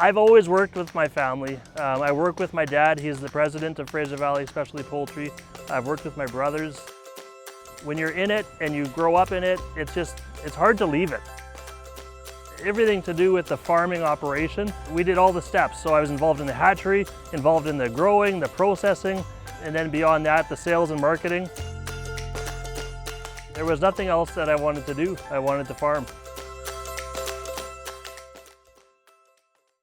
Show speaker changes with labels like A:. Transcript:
A: I've always worked with my family. I work with my dad. He's the president of Fraser Valley Specialty Poultry. I've worked with my brothers. When you're in it and you grow up in it, it's hard to leave it. Everything to do with the farming operation, we did all the steps. So I was involved in the hatchery, involved in the growing, the processing, and then beyond that, the sales and marketing. There was nothing else that I wanted to do. I wanted to farm.